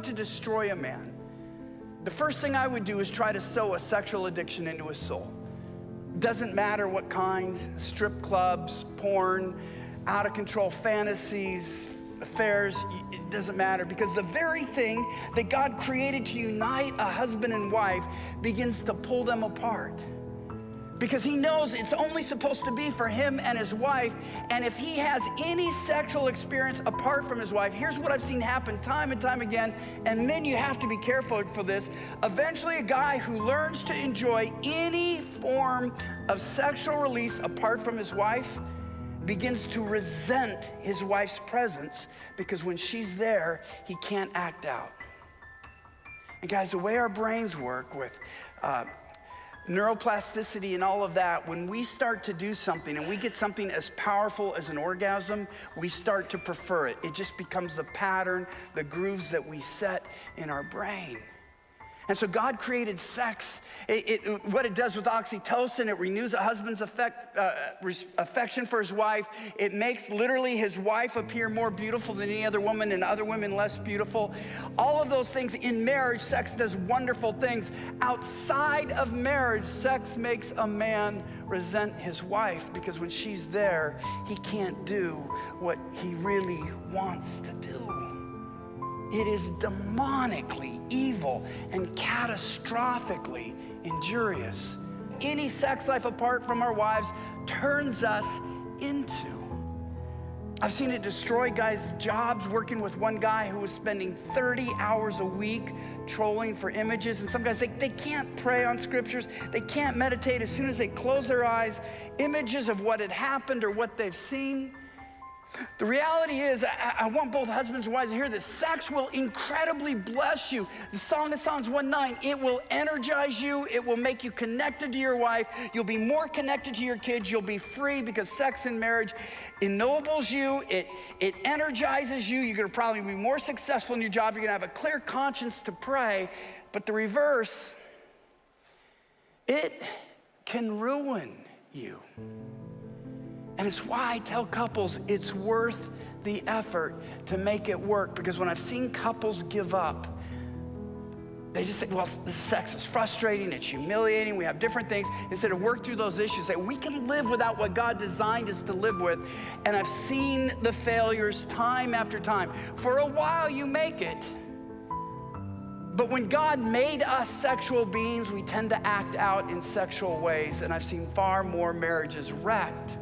to destroy a man, the first thing I would do is try to sow a sexual addiction into his soul. Doesn't matter what kind, strip clubs, porn, out of control fantasies, affairs, it doesn't matter, because the very thing that God created to unite a husband and wife begins to pull them apart. Because he knows it's only supposed to be for him and his wife, and if he has any sexual experience apart from his wife, here's what I've seen happen time and time again, and men, you have to be careful for this. Eventually, a guy who learns to enjoy any form of sexual release apart from his wife begins to resent his wife's presence, because when she's there, he can't act out. And guys, the way our brains work with neuroplasticity and all of that, when we start to do something and we get something as powerful as an orgasm, we start to prefer it. It just becomes the pattern, the grooves that we set in our brain. And so God created sex. What it does with oxytocin, it renews a husband's affection for his wife. It makes literally his wife appear more beautiful than any other woman and other women less beautiful. All of those things in marriage, sex does wonderful things. Outside of marriage, sex makes a man resent his wife, because when she's there, he can't do what he really wants to do. It is demonically evil and catastrophically injurious. Any sex life apart from our wives turns us into. I've seen it destroy guys' jobs, working with one guy who was spending 30 hours a week trolling for images. And some guys, they can't pray on scriptures. They can't meditate. As soon as they close their eyes, images of what had happened or what they've seen. The reality is, I want both husbands and wives to hear this. Sex will incredibly bless you. The Song of Songs 1:9, it will energize you. It will make you connected to your wife. You'll be more connected to your kids. You'll be free, because sex in marriage ennobles you. It energizes you. You're going to probably be more successful in your job. You're going to have a clear conscience to pray. But the reverse, it can ruin you. And it's why I tell couples it's worth the effort to make it work. Because when I've seen couples give up, they just say, well, this sex is frustrating, it's humiliating, we have different things. Instead of work through those issues, that we can live without what God designed us to live with. And I've seen the failures time after time. For a while you make it. But when God made us sexual beings, we tend to act out in sexual ways. And I've seen far more marriages wrecked,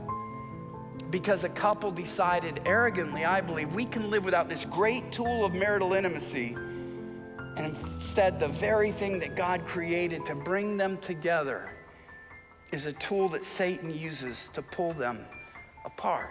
because a couple decided arrogantly, I believe, we can live without this great tool of marital intimacy. And instead, the very thing that God created to bring them together is a tool that Satan uses to pull them apart.